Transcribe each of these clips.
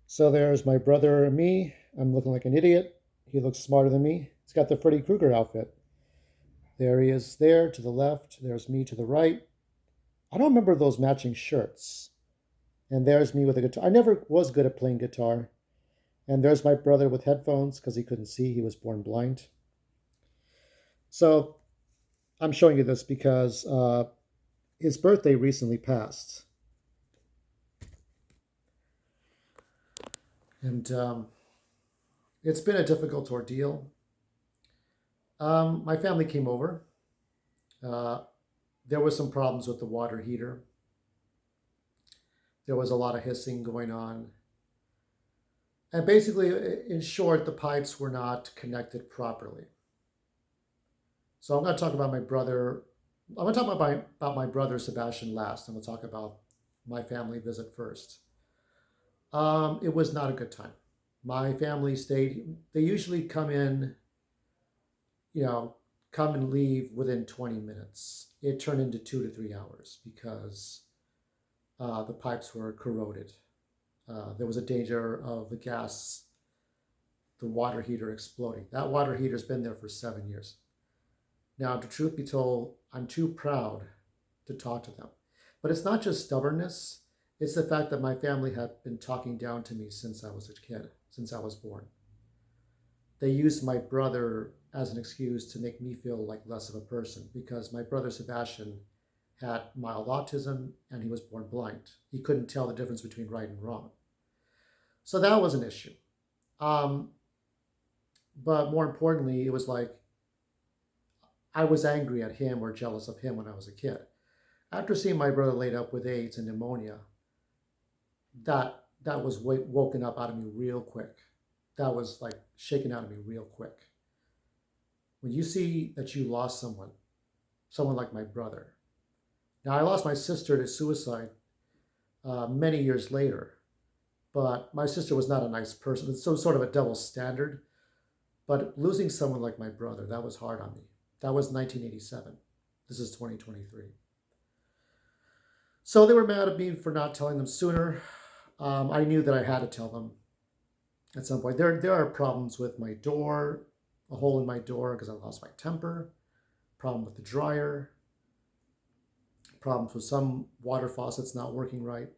So there's my brother and me. I'm looking like an idiot. He looks smarter than me. He's got the Freddy Krueger outfit. There he is there to the left. There's me to the right. I don't remember those matching shirts. And there's me with a guitar. I never was good at playing guitar. And there's my brother with headphones because he couldn't see. He was born blind. So I'm showing you this because his birthday recently passed. And it's been a difficult ordeal. My family came over. Uh, there was some problems with the water heater. There was a lot of hissing going on. And basically, in short, the pipes were not connected properly. So I'm going to talk about my brother. I'm going to talk about my brother Sebastian last. I'm going to talk about my family visit first. It was not a good time. My family stayed. They usually come in, you know, come and leave within 20 minutes. It turned into 2 to 3 hours because the pipes were corroded. There was a danger of the gas, the water heater exploding. That water heater's been there for 7 years. Now, the truth be told, I'm too proud to talk to them. But it's not just stubbornness, it's the fact that my family had been talking down to me since I was a kid, since I was born. They used my brother as an excuse to make me feel like less of a person because my brother Sebastian had mild autism and he was born blind. He couldn't tell the difference between right and wrong. So that was an issue. Um, but more importantly, it was like I was angry at him or jealous of him when I was a kid. After seeing my brother laid up with AIDS and pneumonia, that was woken up out of me real quick. That was like shaken out of me real quick. When you see that you lost someone, someone like my brother. Now I lost my sister to suicide many years later, but my sister was not a nice person. It's so sort of a double standard. But losing someone like my brother, that was hard on me. That was 1987. This is 2023. So they were mad at me for not telling them sooner. I knew that I had to tell them at some point. There are problems with my door, a hole in my door because I lost my temper, problem with the dryer, problems with some water faucets not working right.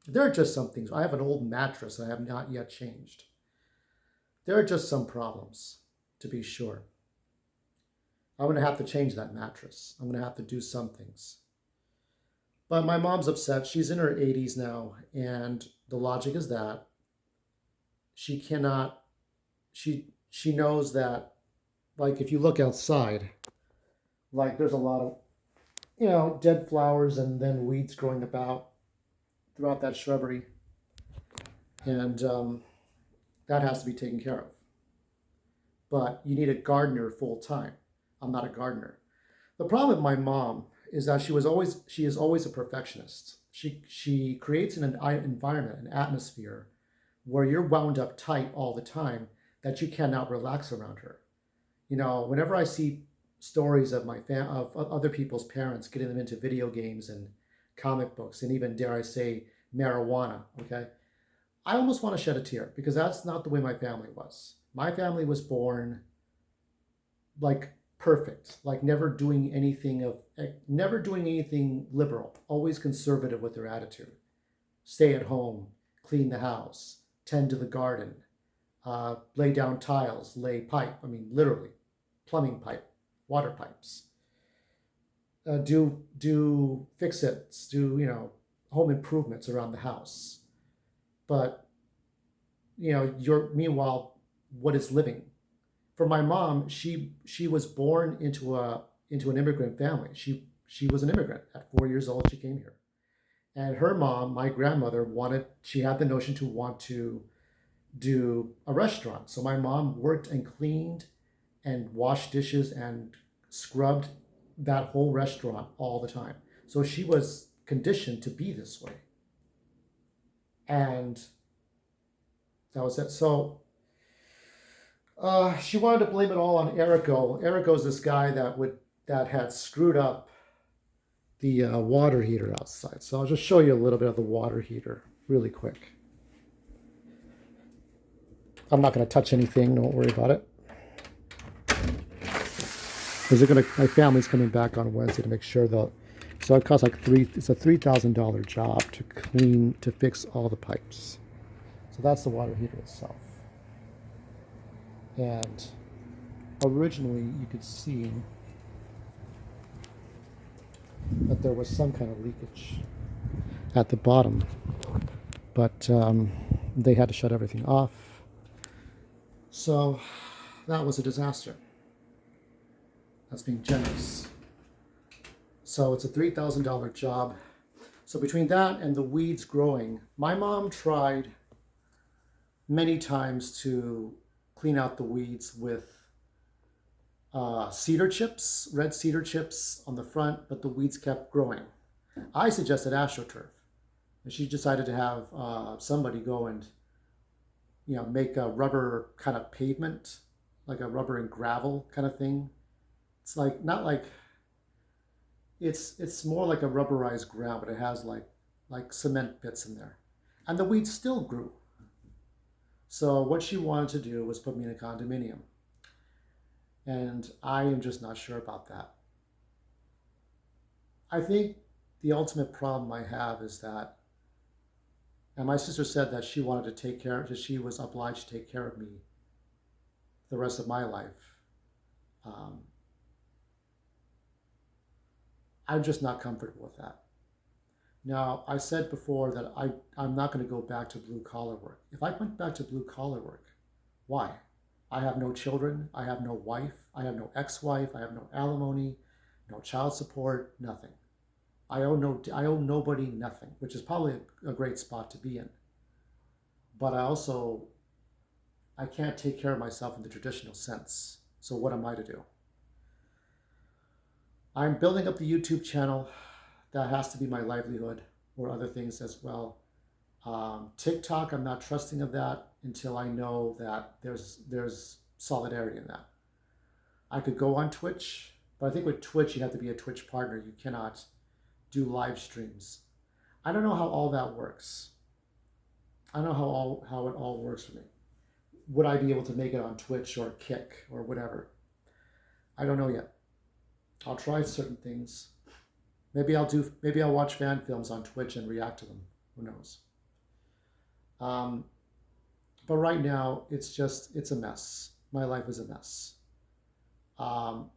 There are just some things. I have an old mattress I have not yet changed. There are just some problems, to be sure. I'm going to have to change that mattress. I'm going to have to do some things. But my mom's upset. She's in her 80s now, and the logic is that she cannot. She knows that, like, if you look outside, like there's a lot of dead flowers and then weeds growing about throughout that shrubbery, and that has to be taken care of. But you need a gardener full time. I'm not a gardener. The problem with my mom is that she is always a perfectionist. She creates an environment, an atmosphere where you're wound up tight all the time that you cannot relax around her. Whenever I see stories of of other people's parents getting them into video games and comic books and even dare I say marijuana, okay? I almost want to shed a tear because that's not the way my family was. My family was born like perfect, like never doing anything liberal, always conservative with their attitude. Stay at home, clean the house, tend to the garden, lay down tiles, lay pipe. I mean, literally, plumbing pipe, water pipes. Do fix its, do home improvements around the house. But you're meanwhile, what is living? For my mom, she was born into an immigrant family. She was an immigrant. At 4 years old, she came here. And her mom, my grandmother, she had the notion to want to do a restaurant. So my mom worked and cleaned and washed dishes and scrubbed that whole restaurant all the time. So she was conditioned to be this way. And that was it. So she wanted to blame it all on Erico. Erico's this guy that had screwed up the water heater outside. So I'll just show you a little bit of the water heater really quick. I'm not going to touch anything. Don't worry about it. Because my family's coming back on Wednesday to make sure that. So it costs like it's a $3,000 job to fix all the pipes. So that's the water heater itself. And originally you could see that there was some kind of leakage at the bottom, but they had to shut everything off. So that was a disaster. That's being generous. So it's a $3,000 job. So between that and the weeds growing, my mom tried many times to clean out the weeds with cedar chips, red cedar chips on the front, but the weeds kept growing. I suggested AstroTurf, and she decided to have somebody go and make a rubber kind of pavement, like a rubber and gravel kind of thing. It's like not like it's more like a rubberized ground, but it has like cement bits in there, and the weeds still grew. So what she wanted to do was put me in a condominium, and I am just not sure about that. I think the ultimate problem I have is that, and my sister said that she wanted to take care, that she was obliged to take care of me the rest of my life. Um, I'm just not comfortable with that. Now, I said before that I'm not going to go back to blue collar work. If I went back to blue collar work, why? I have no children. I have no wife. I have no ex-wife. I have no alimony, no child support, nothing. I owe nobody nothing, which is probably a great spot to be in. But I can't take care of myself in the traditional sense. So what am I to do? I'm building up the YouTube channel. That has to be my livelihood, or other things as well. TikTok, I'm not trusting of that until I know that there's solidarity in that. I could go on Twitch, but I think with Twitch you have to be a Twitch partner. You cannot do live streams. I don't know how all that works. I don't know how it all works for me. Would I be able to make it on Twitch or Kick or whatever? I don't know yet. I'll try certain things. Maybe I'll watch fan films on Twitch and react to them. Who knows? But right now it's a mess. My life is a mess. Um,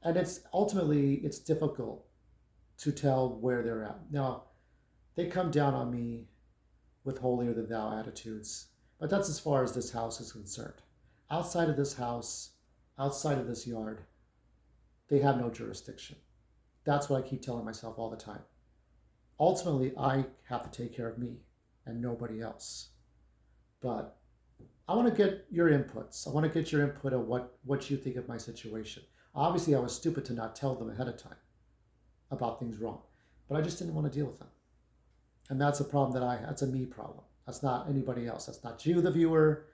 and it's difficult to tell where they're at. Now, they come down on me with holier than thou attitudes, but that's as far as this house is concerned. Outside of this house, outside of this yard, they have no jurisdiction. That's what I keep telling myself all the time. Ultimately, I have to take care of me and nobody else. But I want to get your inputs. I want to get your input on what you think of my situation. Obviously, I was stupid to not tell them ahead of time about things wrong, but I just didn't want to deal with them. And that's a problem that's a me problem. That's not anybody else. That's not you, the viewer,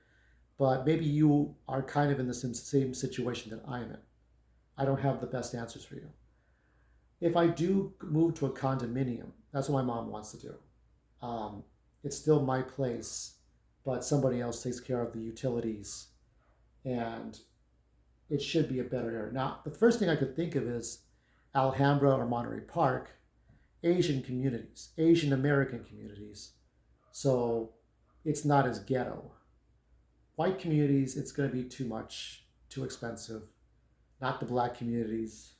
but maybe you are kind of in the same situation that I am in. I don't have the best answers for you. If I do move to a condominium, that's what my mom wants to do. It's still my place, but somebody else takes care of the utilities, and it should be a better area. Now, the first thing I could think of is Alhambra or Monterey Park, Asian communities, Asian American communities. So it's not as ghetto. White communities, it's going to be too much, too expensive. Not the black communities.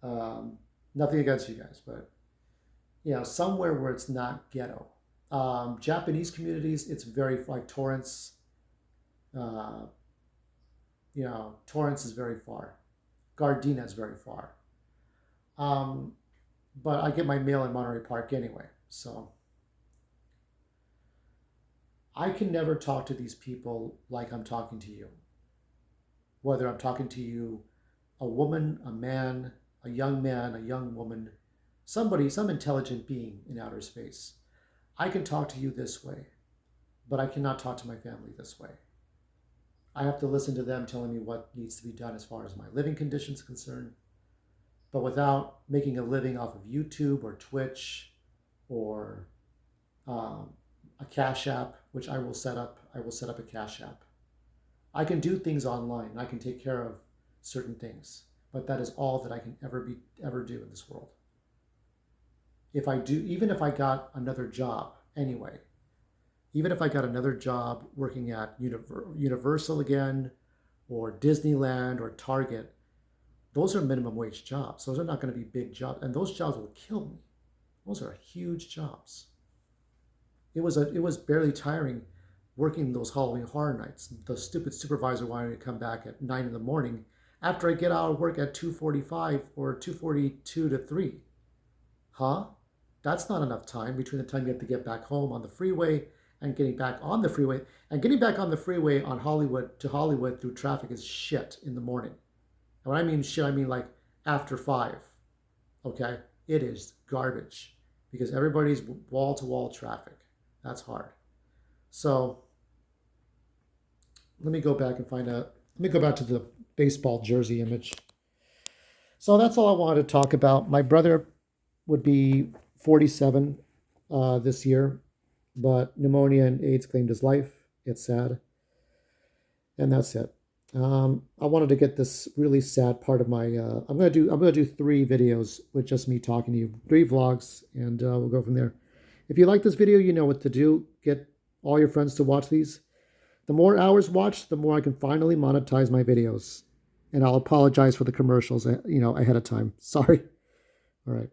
Nothing against you guys, but somewhere where it's not ghetto. Japanese communities, it's very like Torrance. Uh, Torrance is very far. Gardena is very far. But I get my mail in Monterey Park anyway, so I can never talk to these people like I'm talking to you. Whether I'm talking to you, a woman, a man, a young woman, somebody, some intelligent being in outer space. I can talk to you this way, but I cannot talk to my family this way. I have to listen to them telling me what needs to be done as far as my living conditions are concerned, but without making a living off of YouTube or Twitch or a Cash App. which I will set up. I will set up a Cash App. I can do things online. I can take care of certain things, but that is all that I can ever do in this world. If I do, even if I got another job anyway, even if I got another job working at Universal again, or Disneyland or Target, those are minimum wage jobs. Those are not going to be big jobs, and those jobs will kill me. Those are huge jobs. It was barely tiring working those Halloween Horror Nights. The stupid supervisor wanted me to come back at 9 in the morning after I get out of work at 2:45 or 2:42 to 3. Huh? That's not enough time between the time you have to get back home on the freeway and getting back on the freeway. And getting back on the freeway on Hollywood to Hollywood through traffic is shit in the morning. And when I mean shit, I mean like after 5. Okay? It is garbage because everybody's wall to wall traffic. That's hard. So let me go back and find out. Let me go back to the baseball jersey image. So that's all I wanted to talk about. My brother would be 47 this year, but pneumonia and AIDS claimed his life. It's sad. And that's it. I wanted to get this really sad part of my. I'm gonna do 3 videos with just me talking to you, 3 vlogs, and we'll go from there. If you like this video, you know what to do. Get all your friends to watch these. The more hours watched, the more I can finally monetize my videos. And I'll apologize for the commercials, ahead of time. Sorry. All right.